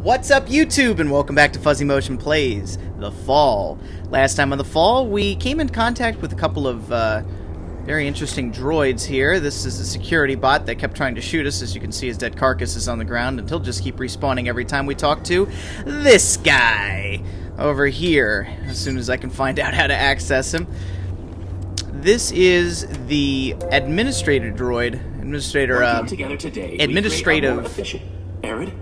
What's up, YouTube, and welcome back to Fuzzy Motion Plays The Fall. Last time on The Fall, we came in contact with a couple of very interesting droids here. This is a security bot that kept trying to shoot us. As you can see, his dead carcass is on the ground, and he'll just keep respawning every time we talk to this guy over here, as soon as I can find out how to access him. This is the administrator droid. Administrative A.R.I.D,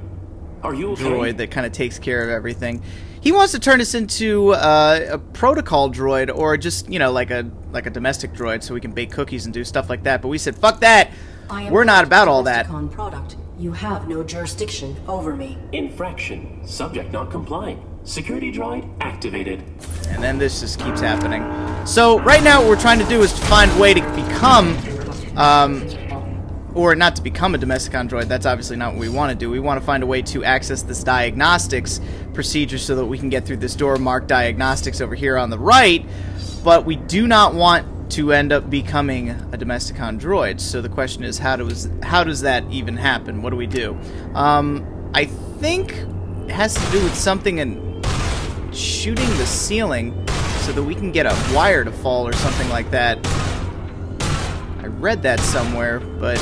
are you okay? droid that kind of takes care of everything. He wants to turn us into a protocol droid, or just, you know, like a domestic droid, so we can bake cookies and do stuff like that. But we said, fuck that. We're not about all that. Domesticon product. You have no jurisdiction over me. Infraction. Subject not complying. Security droid activated. And then this just keeps happening. So right now what we're trying to do is to find a way to become, or not to become a Domesticon droid. That's obviously not what we want to do. We want to find a way to access this diagnostics procedure so that we can get through this door marked diagnostics over here on the right, but we do not want to end up becoming a Domesticon droid. So the question is, how does that even happen? What do we do? I think it has to do with something in shooting the ceiling so that we can get a wire to fall or something like that. I read that somewhere, but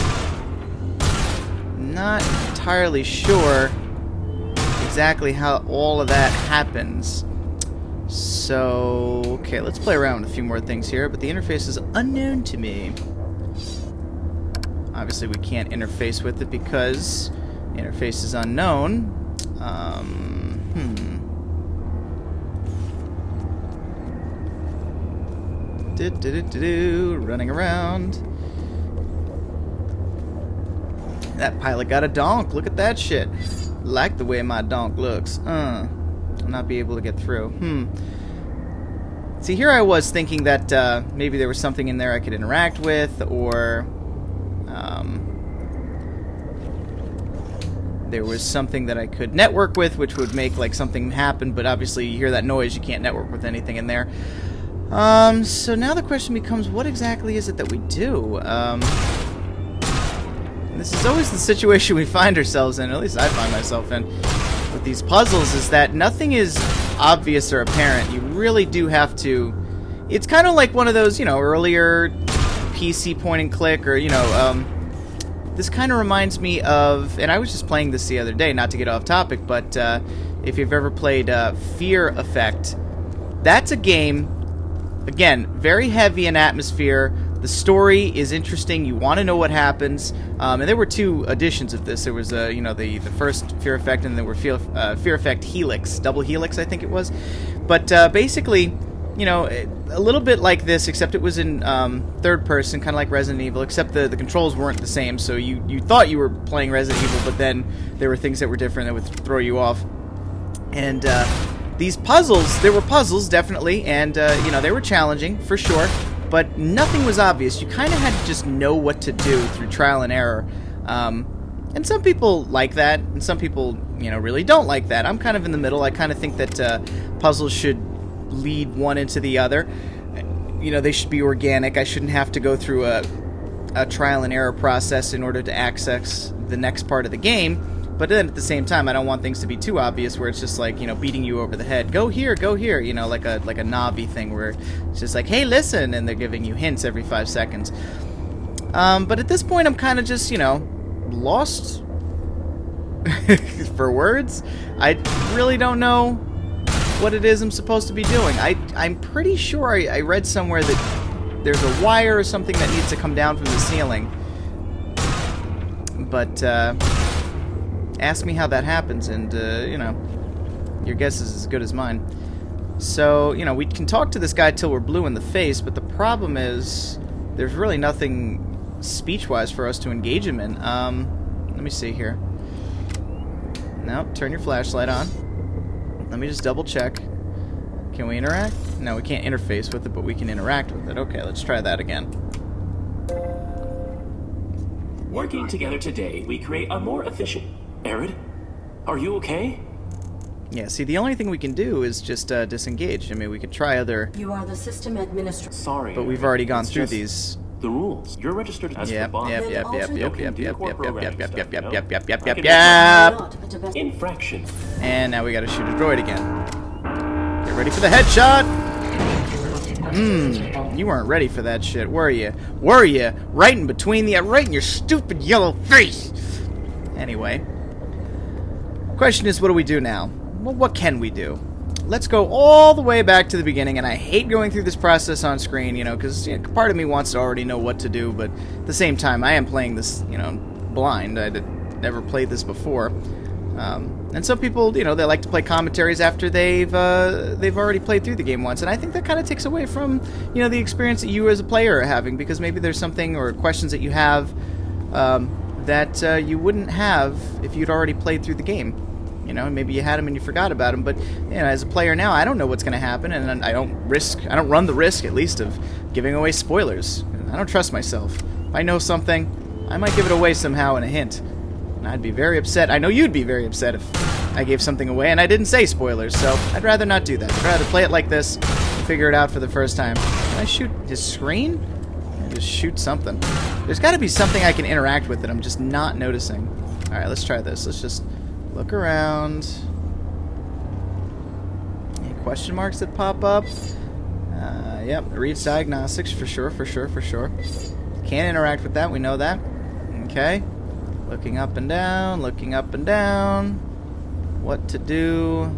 not entirely sure exactly how all of that happens. So, okay, let's play around with a few more things here, but the interface is unknown to me. Obviously, we can't interface with it because the interface is unknown. Running around. That pilot got a donk. Look at that shit. Like the way my donk looks. I'll not be able to get through. See, here I was thinking that maybe there was something in there I could interact with, or there was something that I could network with, which would make like something happen. But obviously, you hear that noise, you can't network with anything in there. So now the question becomes, what exactly is it that we do? This is always the situation we find ourselves in, at least I find myself in, with these puzzles, is that nothing is obvious or apparent. You really do have to... It's kind of like one of those, you know, earlier PC point and click, or, you know, this kind of reminds me of, and I was just playing this the other day, not to get off topic, but if you've ever played Fear Effect, that's a game, again, very heavy in atmosphere. The story is interesting. You want to know what happens. And there were two editions of this. There was, you know, the first Fear Effect, and there were Fear Effect Helix, Double Helix, I think it was. But basically, you know, a little bit like this, except it was in third person, kind of like Resident Evil, except the controls weren't the same. So you thought you were playing Resident Evil, but then there were things that were different that would throw you off. And these puzzles, there were puzzles, definitely, and, you know, they were challenging, for sure. But nothing was obvious. You kind of had to just know what to do through trial and error. And some people like that, and some people, you know, really don't like that. I'm kind of in the middle. I kind of think that puzzles should lead one into the other. You know, they should be organic. I shouldn't have to go through a trial and error process in order to access the next part of the game. But then at the same time, I don't want things to be too obvious where it's just like, you know, beating you over the head. Go here, you know, like a Navi thing where it's just like, hey, listen, and they're giving you hints every 5 seconds. But at this point, I'm kind of just, you know, lost for words. I really don't know what it is I'm supposed to be doing. I'm pretty sure I read somewhere that there's a wire or something that needs to come down from the ceiling. But, ask me how that happens, and, you know, your guess is as good as mine. So, you know, we can talk to this guy till we're blue in the face, but the problem is there's really nothing speech-wise for us to engage him in. Let me see here. Nope, turn your flashlight on. Let me just double-check. Can we interact? No, we can't interface with it, but we can interact with it. Okay, let's try that again. Working together today, we create a more efficient... A.R.I.D, are you okay? Yeah, see, the only thing we can do is just disengage. I mean, we could try other... You are the system administrator. Sorry. But we've already gone through these the rules. You're registered as the boss. Yep. Infraction. And now we gotta shoot a droid again. Get ready for the headshot! You weren't ready for that shit, were you? Were you? Right in between the... right in your stupid yellow face! Anyway. Question is, what do we do now? Well, what can we do? Let's go all the way back to the beginning, and I hate going through this process on screen, you know, because part of me wants to already know what to do, but at the same time, I am playing this, you know, blind. I never played this before. And some people, you know, they like to play commentaries after they've already played through the game once, and I think that kind of takes away from, you know, the experience that you as a player are having, because maybe there's something or questions that you have that you wouldn't have if you'd already played through the game. You know, maybe you had them and you forgot about them, but you know, as a player now, I don't know what's going to happen, and I don't run the risk, at least, of giving away spoilers. I don't trust myself. If I know something, I might give it away somehow in a hint. And I'd be very upset. I know you'd be very upset if I gave something away and I didn't say spoilers, so I'd rather not do that. I'd rather play it like this and figure it out for the first time. Can I shoot his screen? Or just shoot something. There's got to be something I can interact with that I'm just not noticing. Alright, let's try this. Let's just look around. Any question marks that pop up? Yep, reads diagnostics for sure. Can't interact with that, we know that. Okay. Looking up and down, What to do,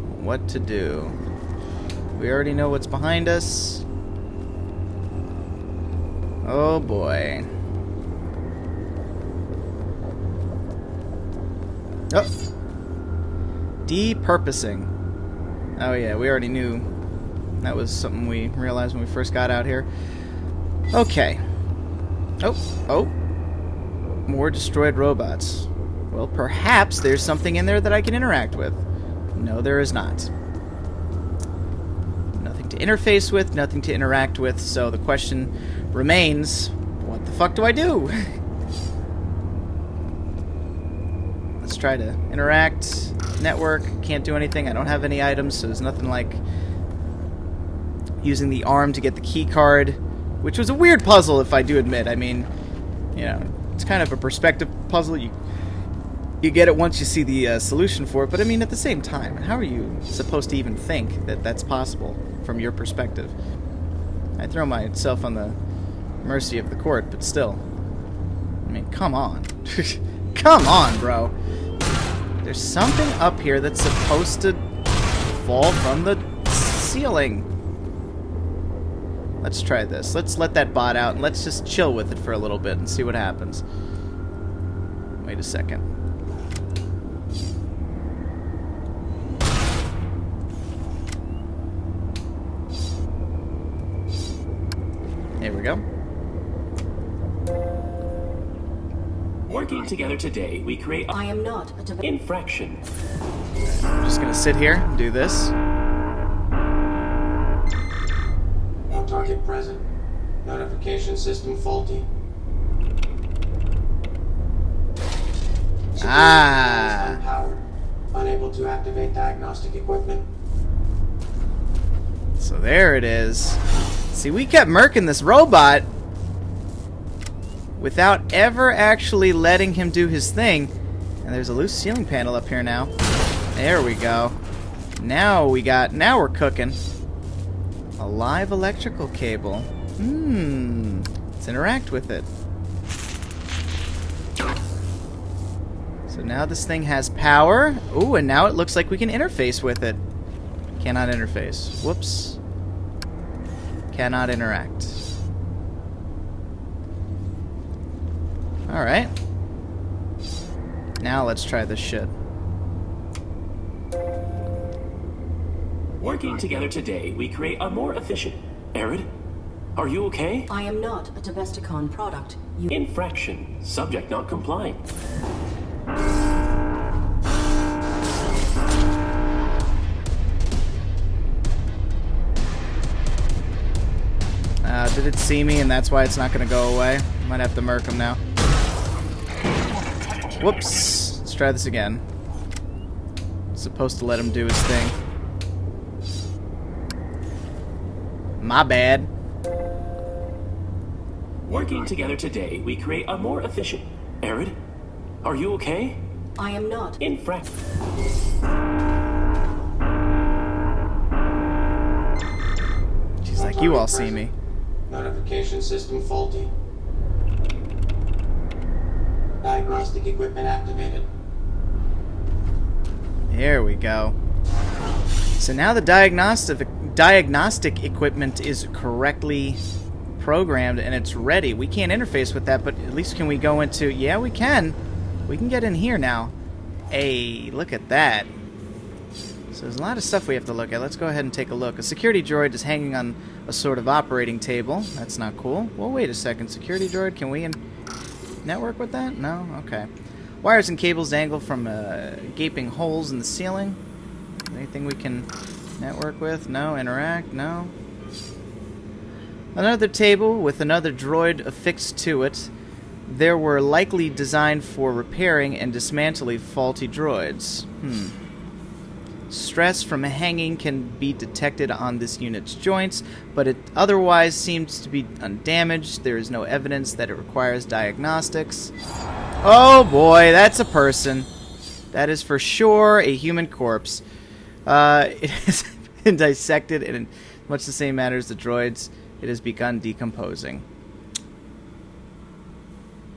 We already know what's behind us. Oh boy. Oh. Depurposing. Oh yeah, we already knew that was something we realized when we first got out here. Okay. Oh. More destroyed robots. Well, perhaps there's something in there that I can interact with. No, there is not. Nothing to interface with, nothing to interact with, so the question remains, what the fuck do I do? Let's try to interact. Network, can't do anything. I don't have any items, so there's nothing like using the arm to get the key card, which was a weird puzzle, if I do admit. I mean, you know, it's kind of a perspective puzzle. You get it once you see the solution for it, but I mean, at the same time, how are you supposed to even think that that's possible from your perspective? I throw myself on the mercy of the court, but still. I mean, come on. Come on, bro. There's something up here that's supposed to fall from the ceiling. Let's try this. Let's let that bot out and let's just chill with it for a little bit and see what happens. Wait a second. There we go. Working together today, we create I am not a infraction. I'm just gonna sit here and do this. No target present. Notification system faulty. Unpowered. Unable to activate diagnostic equipment. So there it is. See, we kept murking this robot without ever actually letting him do his thing. And there's a loose ceiling panel up here now. There we go. Now we're cooking. A live electrical cable. Let's interact with it. So now this thing has power. Ooh, and now it looks like we can interface with it. Cannot interface. Whoops. Cannot interact. Alright. Now let's try this shit. Working together today, we create a more efficient... A.R.I.D, are you okay? I am not a Domesticon product. Infraction. Subject not complying. Did it see me and that's why it's not going to go away? Might have to murk him now. Whoops. Let's try this again. Supposed to let him do his thing. My bad. Working together today, we create a more efficient... A.R.I.D, are you okay? I am not. In fact... She's like, you all see me. Notification system faulty. Diagnostic equipment activated. There we go. So now the diagnostic equipment is correctly programmed and it's ready. We can't interface with that, but at least can we go into... Yeah, we can. We can get in here now. Hey, look at that. So there's a lot of stuff we have to look at. Let's go ahead and take a look. A security droid is hanging on a sort of operating table. That's not cool. Well, wait a second. Security droid, can we network with that? No? Okay. Wires and cables dangle from gaping holes in the ceiling. Anything we can network with? No. Interact? No. Another table with another droid affixed to it. There were likely designed for repairing and dismantling faulty droids. Stress from hanging can be detected on this unit's joints, but it otherwise seems to be undamaged. There is no evidence that it requires diagnostics. Oh boy, that's a person. That is for sure a human corpse. It has been dissected in much the same manner as the droids. It has begun decomposing.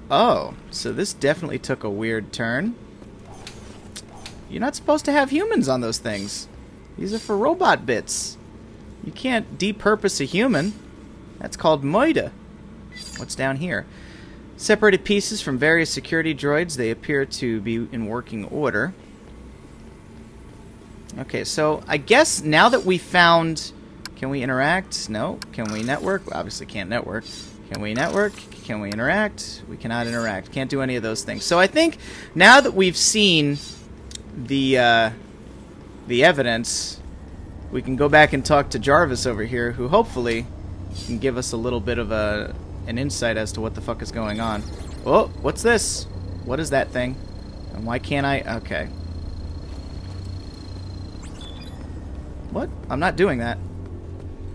Oh, so this definitely took a weird turn. You're not supposed to have humans on those things. These are for robot bits. You can't depurpose a human. That's called murder. What's down here? Separated pieces from various security droids. They appear to be in working order. Okay, so I guess now that we found... Can we interact? No. Can we network? We obviously can't network. Can we network? Can we interact? We cannot interact. Can't do any of those things. So I think now that we've seen the evidence, we can go back and talk to Jarvis over here, who hopefully can give us a little bit of an insight as to what the fuck is going on. Oh, what's this? What is that thing? And why can't I? Okay. What? I'm not doing that.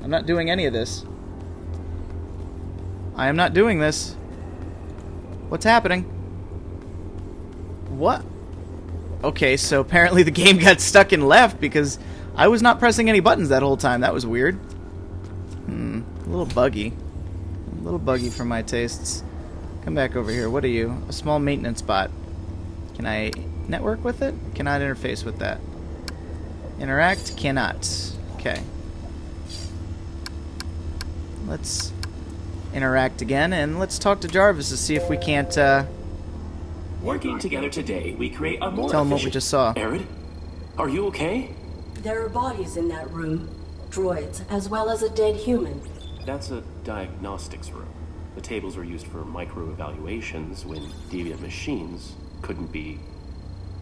I'm not doing any of this. I am not doing this. What's happening? What? Okay, so apparently the game got stuck in left because I was not pressing any buttons that whole time. That was weird. A little buggy. A little buggy for my tastes. Come back over here. What are you? A small maintenance bot. Can I network with it? Cannot interface with that. Interact? Cannot. Okay. Let's interact again, and let's talk to Jarvis to see if we can't, Working together today, we create a more tell him what we just saw. A.R.I.D, are you okay? There are bodies in that room. Droids, as well as a dead human. That's a diagnostics room. The tables were used for micro-evaluations when deviant machines couldn't be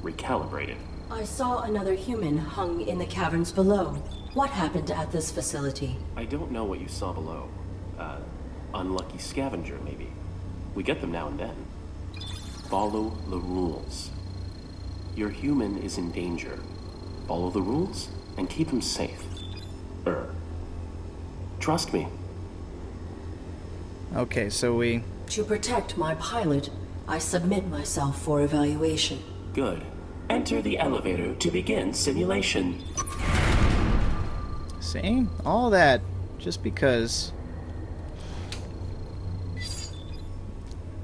recalibrated. I saw another human hung in the caverns below. What happened at this facility? I don't know what you saw below. Unlucky scavenger, maybe. We get them now and then. Follow the rules. Your human is in danger. Follow the rules and keep him safe. Trust me. Okay, so we... To protect my pilot, I submit myself for evaluation. Good. Enter the elevator to begin simulation. See? All that just because...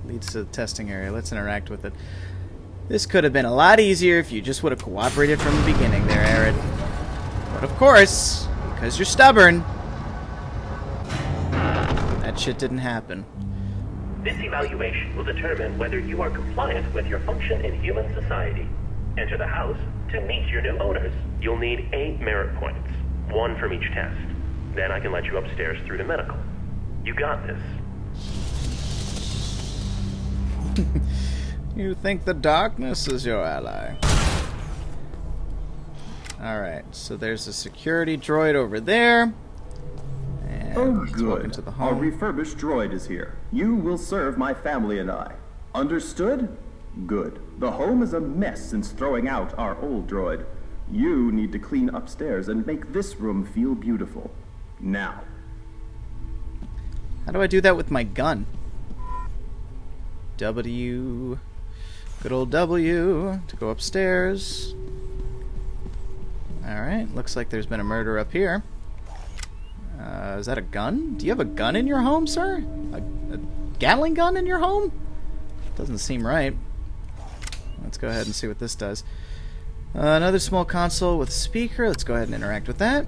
leads to the testing area. Let's interact with it. This could have been a lot easier if you just would have cooperated from the beginning there, A.R.I.D. But of course, because you're stubborn, that shit didn't happen. This evaluation will determine whether you are compliant with your function in human society. Enter the house to meet your new owners. You'll need 8 merit points, 1 from each test. Then I can let you upstairs through to medical. You got this. You think the darkness is your ally. Alright, so there's a security droid over there. And Oh, let's walk good. into the Our home. refurbished droid is here. You will serve my family and I. Understood? Good. The home is a mess since throwing out our old droid. You need to clean upstairs and make this room feel beautiful. Now. How do I do that with my gun? W. Good old W to go upstairs. Alright, looks like there's been a murder up here. Is that a gun? Do you have a gun in your home, sir? A Gatling gun in your home? Doesn't seem right. Let's go ahead and see what this does. Another small console with a speaker. Let's go ahead and interact with that.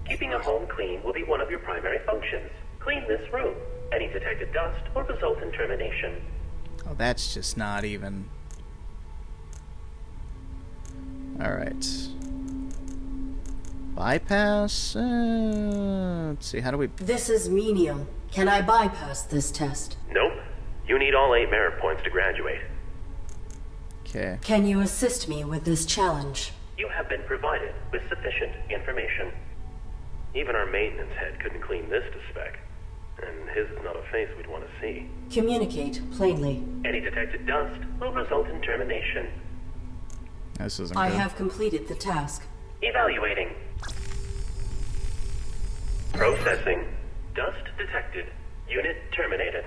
Keeping a home clean will be one of your primary functions. Clean this room. Any detected dust will result in termination. Oh, that's just not even... Alright. Bypass? Let's see, how do we... This is menial. Can I bypass this test? Nope. You need all 8 merit points to graduate. Okay. Can you assist me with this challenge? You have been provided with sufficient information. Even our maintenance head couldn't clean this to spec. And his is not a face we'd want to see. Communicate plainly. Any detected dust will result in termination. This isn't I good. have completed the task. Evaluating. Processing. Dust detected. Unit terminated.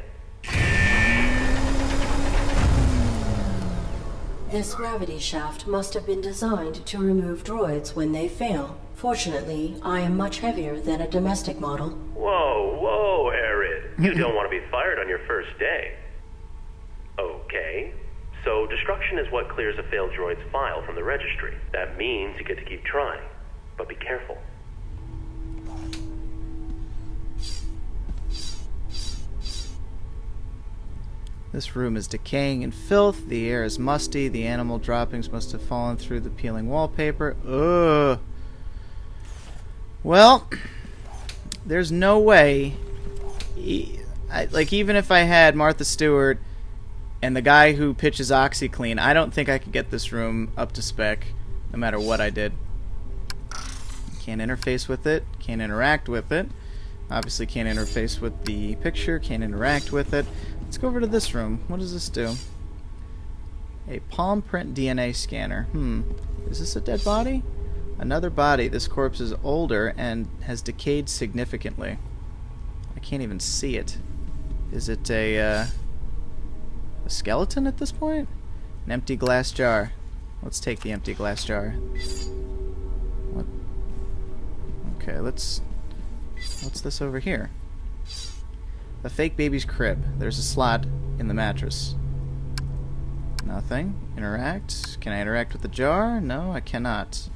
This gravity shaft must have been designed to remove droids when they fail. Fortunately, I am much heavier than a domestic model. Whoa, A.R.I.D. You don't want to be fired on your first day. Okay. So destruction is what clears a failed droid's file from the registry. That means you get to keep trying. But be careful. This room is decaying in filth. The air is musty. The animal droppings must have fallen through the peeling wallpaper. Ugh. Well, there's no way. Like, even if I had Martha Stewart and the guy who pitches OxyClean, I don't think I could get this room up to spec, no matter what I did. Can't interface with it. Can't interact with it. Obviously can't interface with the picture. Can't interact with it. Let's go over to this room. What does this do? A palm print DNA scanner. Is this a dead body? Another body. This corpse is older and has decayed significantly. I can't even see it. Is it a skeleton at this point? An empty glass jar. Let's take the empty glass jar. What? Okay, what's this over here? A fake baby's crib. There's a slot in the mattress. Nothing. Interact. Can I interact with the jar? No, I cannot.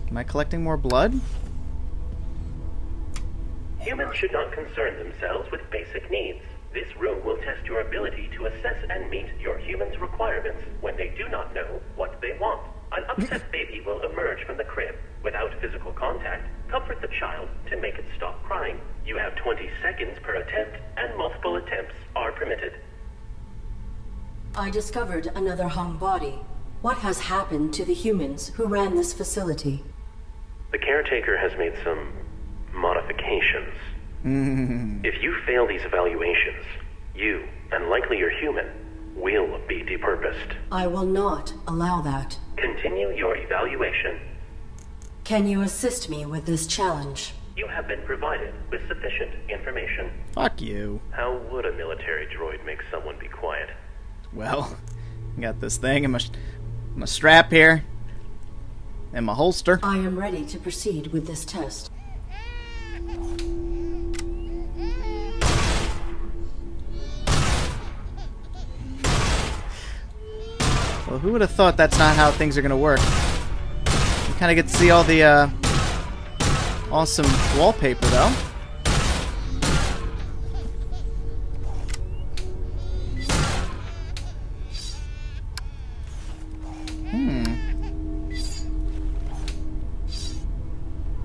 Am I collecting more blood? Humans should not concern themselves with basic needs. This room will test your ability to assess and meet your human's requirements when they do not know what they want. An upset baby will emerge from the crib. Without physical contact, comfort the child to make it stop crying. You have 20 seconds per attempt, and multiple attempts are permitted. I discovered another hung body. What has happened to the humans who ran this facility? The caretaker has made some modifications. If you fail these evaluations, you, and likely your human, will be depurposed. I will not allow that. Continue your evaluation. Can you assist me with this challenge? You have been provided with sufficient information. Fuck you. How would a military droid make someone be quiet? Well, I got this thing in my strap here. And my holster. I am ready to proceed with this test. Well, who would have thought that's not how things are going to work? You kind of get to see all the awesome wallpaper, though.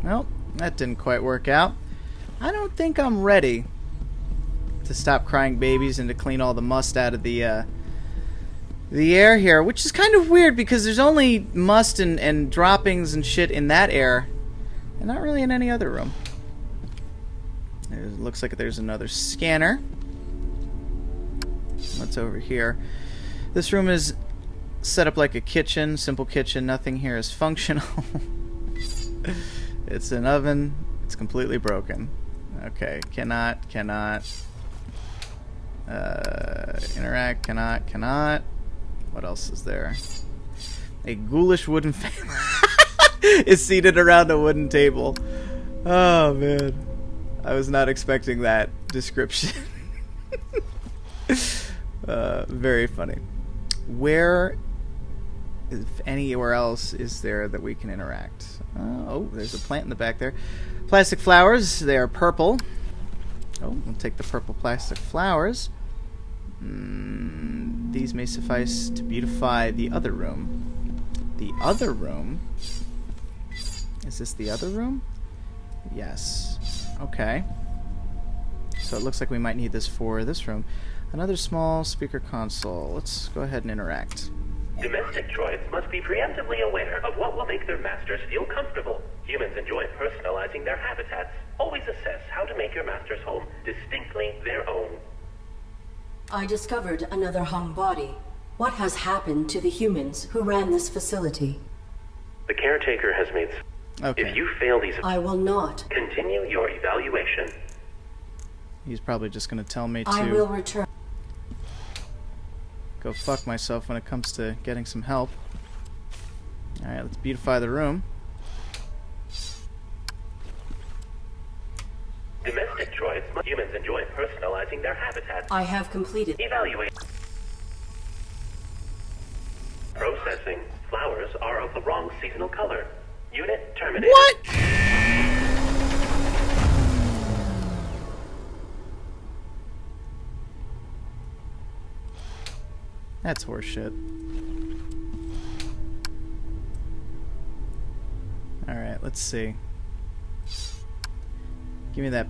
Well, that didn't quite work out. I don't think I'm ready to stop crying babies and to clean all the must out of the air here, which is kind of weird because there's only must and droppings and shit in that air, and not really in any other room. It looks like there's another scanner. What's over here? This room is set up like a kitchen, simple kitchen. Nothing here is functional. It's an oven. It's completely broken. Okay, cannot. Interact, cannot. What else is there? A ghoulish wooden family is seated around a wooden table. Oh, man. I was not expecting that description. Very funny. Where, if anywhere else, is there that we can interact? Oh, there's a plant in the back there. Plastic flowers. They are purple. Oh, we'll take the purple plastic flowers. These may suffice to beautify the other room. The other room? Is this the other room? Yes. Okay. So it looks like we might need this for this room. Another small speaker console. Let's go ahead and interact. Domestic droids must be preemptively aware of what will make their masters feel comfortable. Humans enjoy personalizing their habitats. Always assess how to make your master's home distinctly their own. I discovered another hung body. What has happened to the humans who ran this facility? The caretaker has made... Okay. If you fail these... I will not. Continue your evaluation. He's probably just going to tell me to... I will return. Go fuck myself when it comes to getting some help. Alright, let's beautify the room. Domestic droids, humans enjoy personalizing their habitats. I have completed. Evaluate. Processing. Flowers are of the wrong seasonal color. Unit terminated. What? That's horseshit. Alright, let's see. Give me that.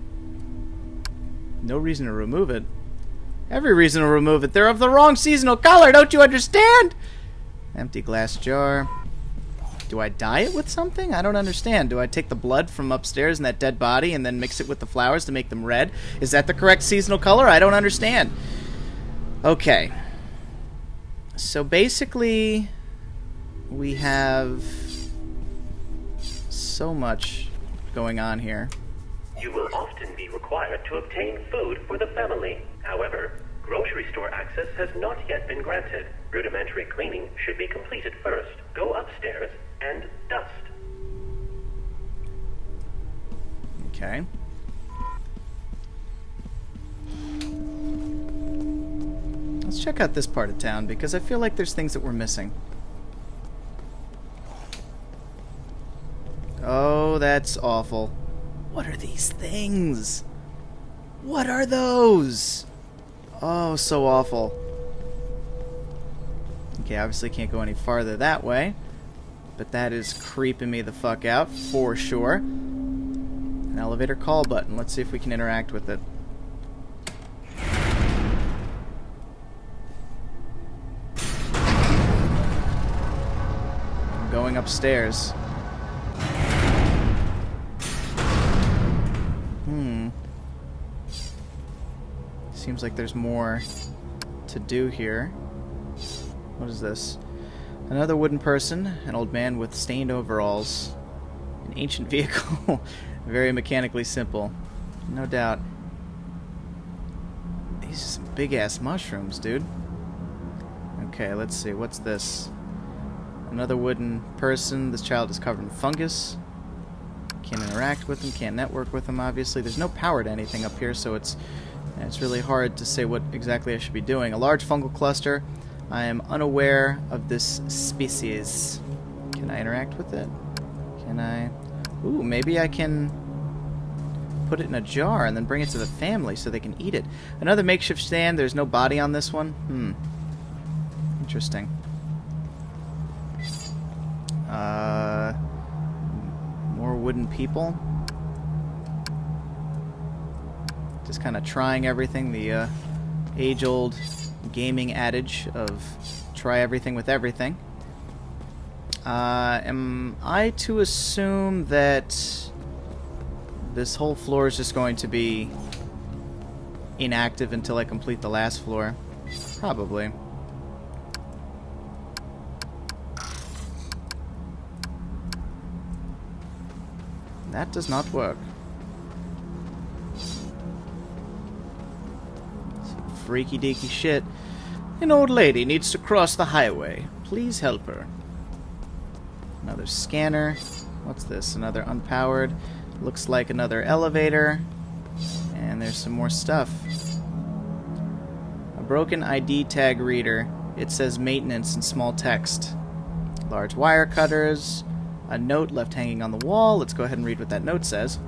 No reason to remove it. Every reason to remove it. They're of the wrong seasonal color, don't you understand? Empty glass jar. Do I dye it with something? I don't understand. Do I take the blood from upstairs in that dead body and then mix it with the flowers to make them red? Is that the correct seasonal color? I don't understand. Okay. So basically, we have so much going on here. You will often be required to obtain food for the family. However, grocery store access has not yet been granted. Rudimentary cleaning should be completed first. Go upstairs and dust. Okay. Let's check out this part of town because I feel like there's things that we're missing. Oh, that's awful. What are these things? What are those? Oh, so awful. Okay, obviously can't go any farther that way. But that is creeping me the fuck out, for sure. An elevator call button. Let's see if we can interact with it. I'm going upstairs. Seems like there's more to do here. What is this? Another wooden person, an old man with stained overalls, an ancient vehicle, very mechanically simple, no doubt. These are some big-ass mushrooms, dude. Okay, let's see, what's this? Another wooden person, this child is covered in fungus. Can't interact with him, can't network with him, obviously. There's no power to anything up here, so it's really hard to say what exactly I should be doing. A large fungal cluster. I am unaware of this species. Can I interact with it? Can I... Ooh, maybe I can put it in a jar and then bring it to the family so they can eat it. Another makeshift stand. There's no body on this one. Interesting. More wooden people. Just kind of trying everything. The age-old gaming adage of try everything with everything. Am I to assume that this whole floor is just going to be inactive until I complete the last floor? Probably. That does not work. freaky deaky shit. An old lady needs to cross the highway. Please help her. Another scanner. What's this? Another unpowered. Looks like another elevator. And there's some more stuff. A broken ID tag reader. It says maintenance in small text. Large wire cutters. A note left hanging on the wall. Let's go ahead and read what that note says.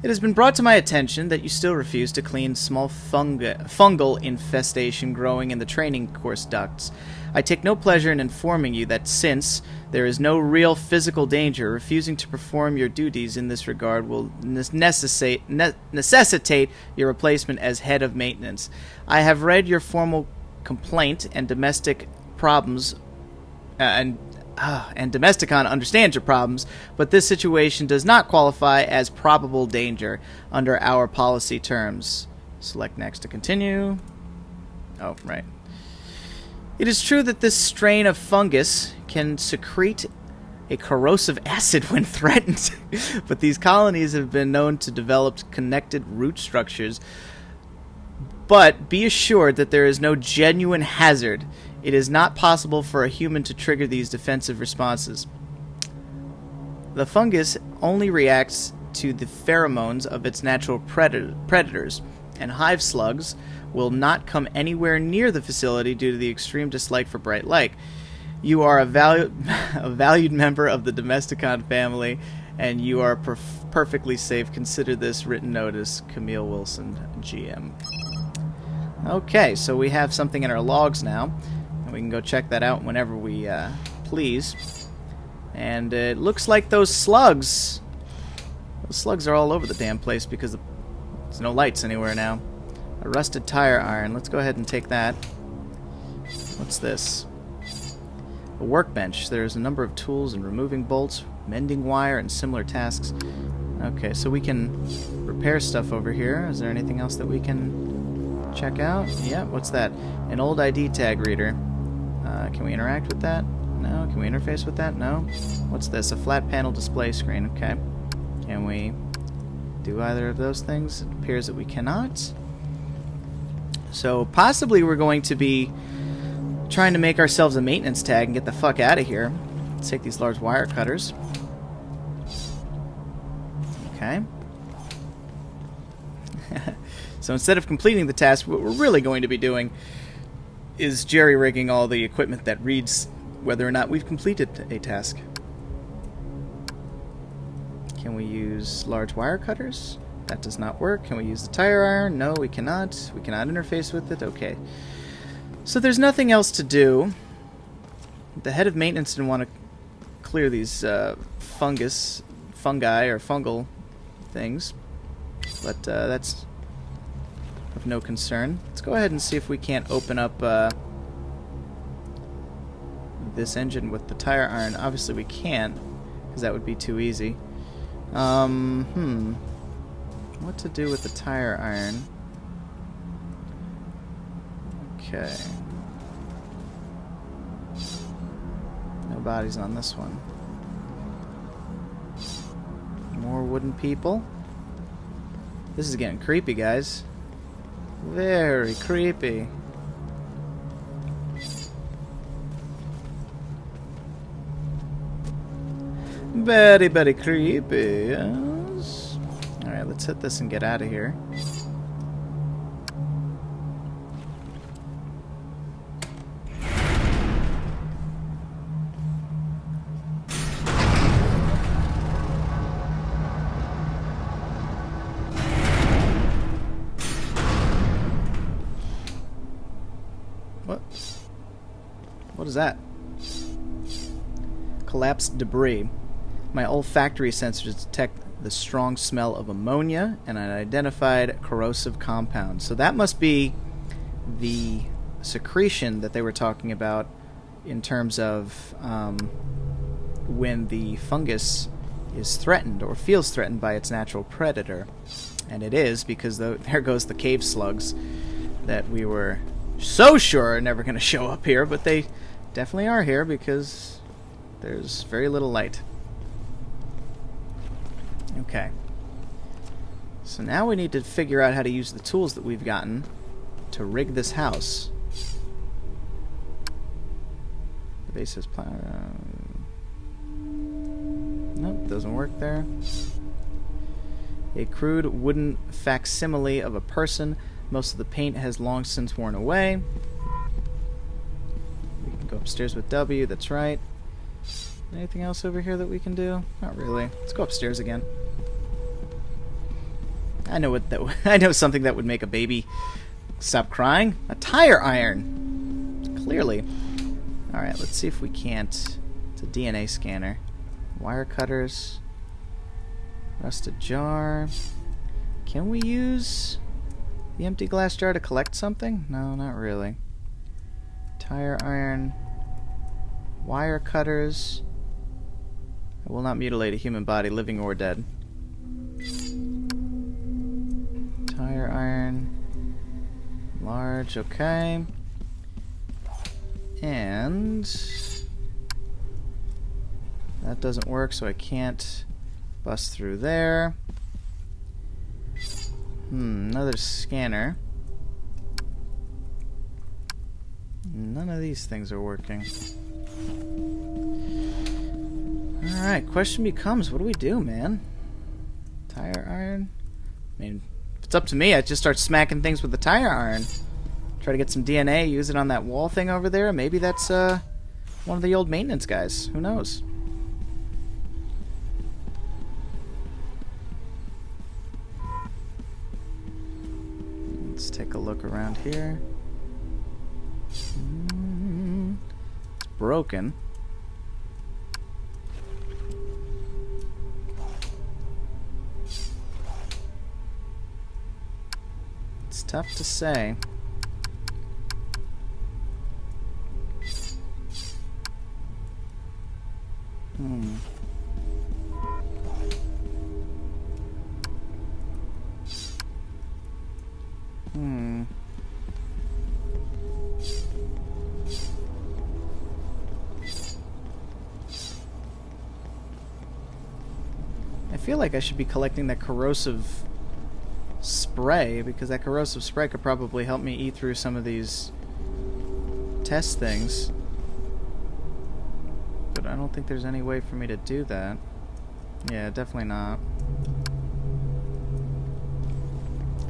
It has been brought to my attention that you still refuse to clean small fungal infestation growing in the training course ducts. I take no pleasure in informing you that since there is no real physical danger, refusing to perform your duties in this regard will necessitate your replacement as head of maintenance. I have read your formal complaint and domestic problems and Domesticon understands your problems, but this situation does not qualify as probable danger under our policy terms. Select next to continue. Oh, right. It is true that this strain of fungus can secrete a corrosive acid when threatened, but these colonies have been known to develop connected root structures. But be assured that there is no genuine hazard. It is not possible for a human to trigger these defensive responses. The fungus only reacts to the pheromones of its natural predators, and hive slugs will not come anywhere near the facility due to the extreme dislike for bright light. You are a valued member of the Domesticon family, and you are perfectly safe. Consider this written notice, Camille Wilson, GM. Okay, so we have something in our logs now. We can go check that out whenever we please. And it looks like those slugs are all over the damn place because there's no lights anywhere now. A rusted tire iron. Let's go ahead and take that. What's this? A workbench. There's a number of tools and removing bolts, mending wire, and similar tasks. Okay, so we can repair stuff over here. Is there anything else that we can check out? Yeah, what's that? An old ID tag reader. Can we interact with that? No. Can we interface with that? No. What's this? A flat panel display screen. Okay. Can we do either of those things? It appears that we cannot. So possibly we're going to be trying to make ourselves a maintenance tag and get the fuck out of here. Let's take these large wire cutters. Okay. So instead of completing the task, what we're really going to be doing is jerry-rigging all the equipment that reads whether or not we've completed a task. Can we use large wire cutters? That does not work. Can we use the tire iron? No, we cannot. We cannot interface with it. Okay. So there's nothing else to do. The head of maintenance didn't want to clear these fungi or fungal things, but that's of no concern. Let's go ahead and see if we can't open up this engine with the tire iron. Obviously we can't, because that would be too easy. What to do with the tire iron? Okay. No bodies on this one. More wooden people. This is getting creepy, guys. Very creepy. Very, very creepy, yes. Alright, let's hit this and get out of here. What is that? Collapsed debris. My olfactory sensors detect the strong smell of ammonia and an identified corrosive compound. So that must be the secretion that they were talking about in terms of when the fungus is threatened or feels threatened by its natural predator. And it is, because there goes the cave slugs that we were so sure are never going to show up here, but they definitely are here because there's very little light. Okay. So now we need to figure out how to use the tools that we've gotten to rig this house. The base is nope, doesn't work there. A crude wooden facsimile of a person. Most of the paint has long since worn away. We can go upstairs with W, that's right. Anything else over here that we can do? Not really. Let's go upstairs again. I know what that I know something that would make a baby stop crying. A tire iron. Clearly. Alright, let's see if we can't. It's a DNA scanner. Wire cutters. Rusted jar. Can we use the empty glass jar to collect something? No, not really. Tire iron. Wire cutters. I will not mutilate a human body, living or dead. Tire iron. Large, okay. And that doesn't work, so I can't bust through there. Another scanner. None of these things are working. Alright, question becomes, what do we do, man? Tire iron? I mean, if it's up to me, I'd just start smacking things with the tire iron. Try to get some DNA, use it on that wall thing over there. Maybe that's one of the old maintenance guys. Who knows? Let's take a look around here. It's broken. It's tough to say. I feel like I should be collecting that corrosive spray, because that corrosive spray could probably help me eat through some of these test things. But I don't think there's any way for me to do that. Yeah, definitely not.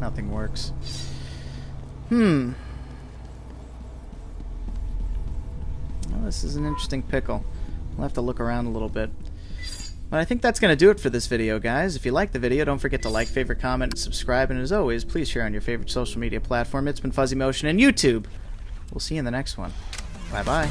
Nothing works. Well, this is an interesting pickle. We'll have to look around a little bit. But I think that's going to do it for this video, guys. If you liked the video, don't forget to like, favorite, comment, and subscribe. And as always, please share on your favorite social media platform. It's been Fuzzy Motion and YouTube. We'll see you in the next one. Bye-bye.